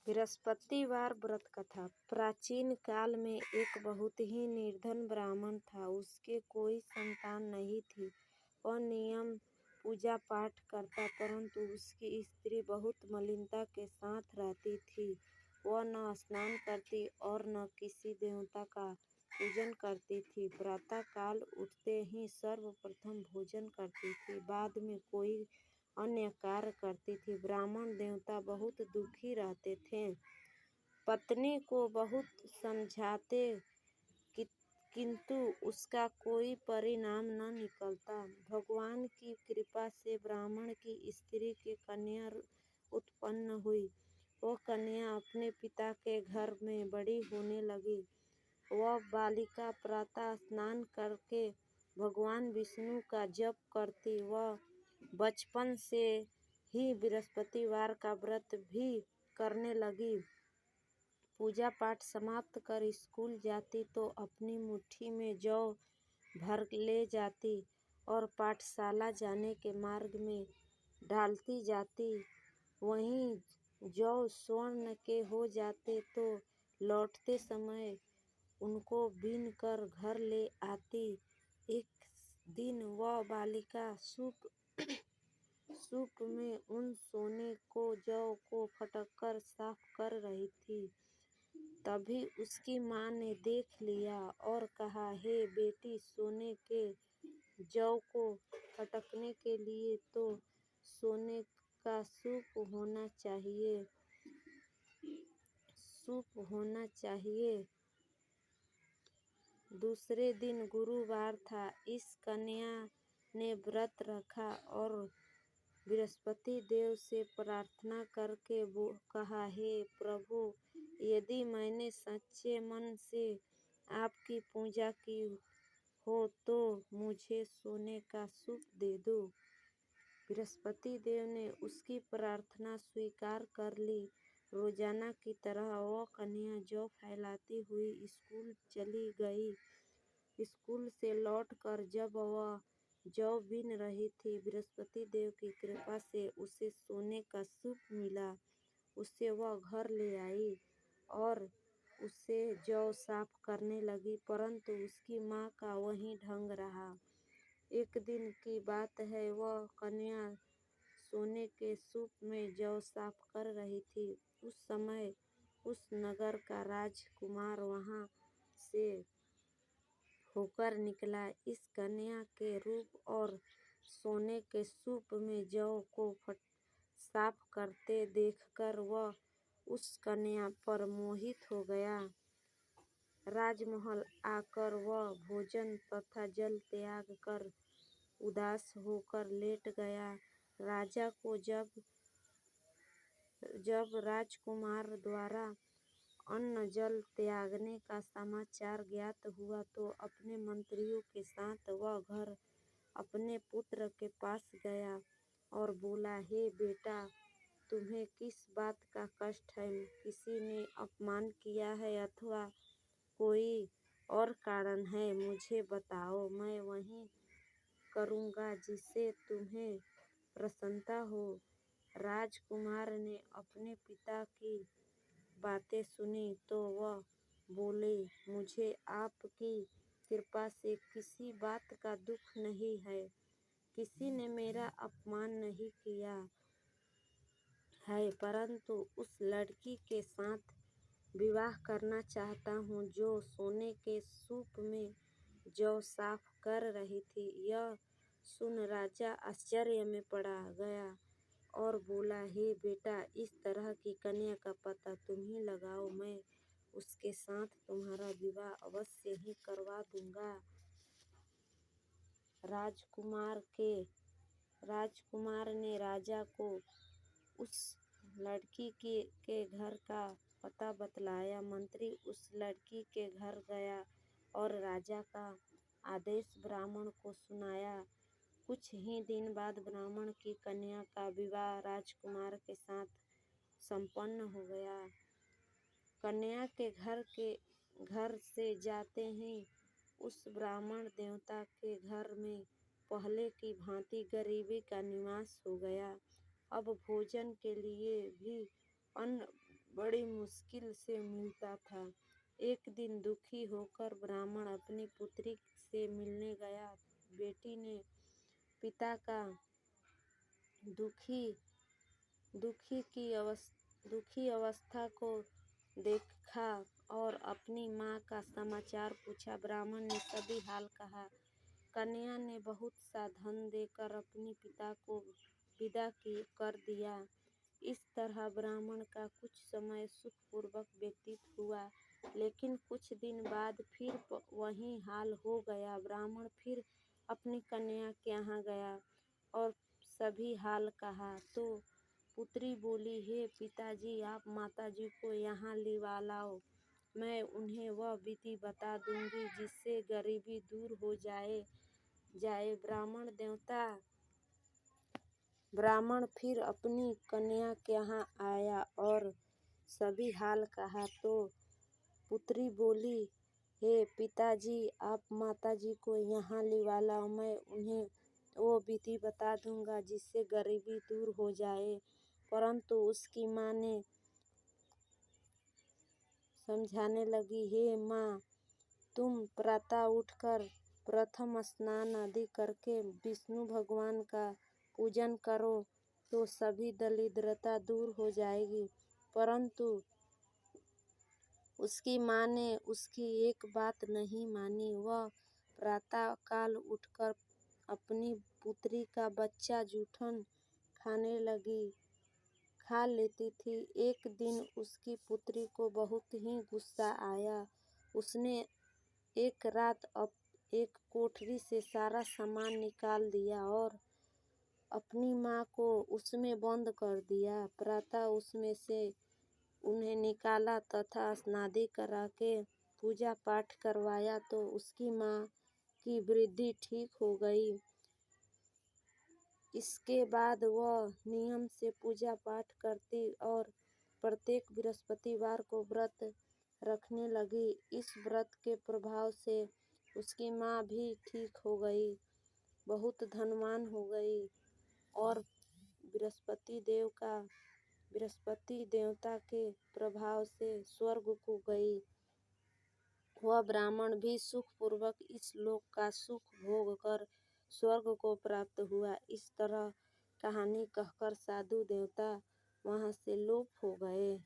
बृहस्पतिवार व्रत कथा। प्राचीन काल में एक बहुत ही निर्धन ब्राह्मण था। उसके कोई संतान नहीं थी। वह नियम पूजा पाठ करता, परंतु उसकी स्त्री बहुत मलिनता के साथ रहती थी। वह न स्नान करती और न किसी देवता का पूजन करती थी। प्रातः काल उठते ही सर्वप्रथम भोजन करती थी, बाद में कोई अन्य कार्य करती थी। ब्राह्मण देवता बहुत दुखी रहते थे। पत्नी को बहुत समझाते किंतु उसका कोई परिणाम न निकलता। भगवान की कृपा से ब्राह्मण की स्त्री की कन्या उत्पन्न हुई। वह कन्या अपने पिता के घर में बड़ी होने लगी। वह बालिका प्रातः स्नान करके भगवान विष्णु का जप करती। वह बचपन से ही बृहस्पतिवार का व्रत भी करने लगी। पूजा पाठ समाप्त कर स्कूल जाती तो अपनी मुट्ठी में जौ भर ले जाती और पाठशाला जाने के मार्ग में डालती जाती। वहीं जौ स्वर्ण के हो जाते तो लौटते समय उनको बीन कर घर ले आती। एक दिन वह बालिका सूप में उन सोने को जौ को फटक साफ कर रही थी। तभी उसकी माँ ने देख लिया और कहा, हे बेटी, सोने के जौ को फटकने के लिए तो सोने का सूप होना चाहिए। दूसरे दिन गुरुवार था। इस कन्या ने व्रत रखा और बृहस्पति देव से प्रार्थना करके कहा, हे प्रभु, यदि मैंने सच्चे मन से आपकी पूजा की हो तो मुझे सोने का सूप दे दो। बृहस्पति देव ने उसकी प्रार्थना स्वीकार कर ली। रोजाना की तरह वह कन्या जौ फैलाती हुई स्कूल चली गई। स्कूल से लौटकर जब वह जौ बीन रही थी, बृहस्पति देव की कृपा से उसे सोने का सूप मिला। उसे वह घर ले आई और उसे जौ साफ करने लगी, परंतु उसकी माँ का वही ढंग रहा। एक दिन की बात है, वह कन्या सोने के सूप में जौ साफ कर रही थी। उस समय उस नगर का राजकुमार वहां से होकर निकला। इस कन्या के रूप और सोने के सूप में जौ को साफ करते देखकर वह उस कन्या पर मोहित हो गया। राजमहल आकर वह भोजन तथा जल त्याग कर उदास होकर लेट गया। राजा को जब राजकुमार द्वारा अन्न जल त्यागने का समाचार ज्ञात हुआ तो अपने मंत्रियों के साथ वह घर अपने पुत्र के पास गया और बोला, हे बेटा, तुम्हें किस बात का कष्ट है? किसी ने अपमान किया है अथवा कोई और कारण है? मुझे बताओ, मैं वही करूँगा जिससे तुम्हें प्रसन्नता हो। राजकुमार ने अपने पिता की बातें सुनी तो वह बोले, मुझे आपकी कृपा से किसी बात का दुख नहीं है। किसी ने मेरा अपमान नहीं किया है, परंतु उस लड़की के साथ विवाह करना चाहता हूँ जो सोने के सूप में जौ साफ कर रही थी। यह सुन राजा आश्चर्य में पड़ा गया और बोला, हे बेटा, इस तरह की कन्या का पता तुम ही लगाओ। मैं उसके साथ तुम्हारा विवाह अवश्य ही करवा दूंगा। राजकुमार ने राजा को उस लड़की के घर का पता बतलाया। मंत्री उस लड़की के घर गया और राजा का आदेश ब्राह्मण को सुनाया। कुछ ही दिन बाद ब्राह्मण की कन्या का विवाह राजकुमार के साथ संपन्न हो गया। कन्या के घर से जाते ही उस ब्राह्मण देवता के घर में पहले की भांति गरीबी का निवास हो गया। अब भोजन के लिए भी अन्न बड़ी मुश्किल से मिलता था। एक दिन दुखी होकर ब्राह्मण अपनी पुत्री से मिलने गया। बेटी ने पिता का दुखी दुखी अवस्था को देखा और अपनी माँ का समाचार पूछा। ब्राह्मण ने सभी हाल कहा। कन्या ने बहुत सा धन देकर अपने पिता को विदा कर दिया। इस तरह ब्राह्मण का कुछ समय सुखपूर्वक व्यतीत हुआ, लेकिन कुछ दिन बाद फिर वही हाल हो गया। ब्राह्मण फिर अपनी कन्या के यहाँ गया और सभी हाल कहा तो पुत्री बोली, हे पिताजी, आप माताजी को यहाँ लिवा लाओ। मैं उन्हें वह विधि बता दूंगी जिससे गरीबी दूर हो जाए। ब्राह्मण फिर अपनी कन्या के यहाँ आया और सभी हाल कहा तो पुत्री बोली, हे पिताजी, आप माताजी को यहाँ लिवा लाओ। मैं उन्हें वो विधि बता दूंगा जिससे गरीबी दूर हो जाए। परंतु उसकी माँ ने समझाने लगी, हे माँ, तुम प्रातः उठकर प्रथम स्नान आदि करके विष्णु भगवान का पूजन करो तो सभी दरिद्रता दूर हो जाएगी। परंतु उसकी माँ ने उसकी एक बात नहीं मानी। वह प्रातः काल उठकर अपनी पुत्री का बच्चा जूठन खा लेती थी। एक दिन उसकी पुत्री को बहुत ही गुस्सा आया। उसने एक रात एक कोठरी से सारा सामान निकाल दिया और अपनी माँ को उसमें बंद कर दिया। प्रातः उसमें से उन्हें निकाला तथा स्नादि करा के पूजा पाठ करवाया तो उसकी माँ की वृद्धि ठीक हो गई। इसके बाद वह नियम से पूजा पाठ करती और प्रत्येक बृहस्पतिवार को व्रत रखने लगी। इस व्रत के प्रभाव से उसकी माँ भी ठीक हो गई, बहुत धनवान हो गई और बृहस्पति देवता के प्रभाव से स्वर्ग को गई। वह ब्राह्मण भी सुखपूर्वक इस लोक का सुख भोग कर स्वर्ग को प्राप्त हुआ। इस तरह कहानी कहकर साधु देवता वहाँ से लोप हो गए।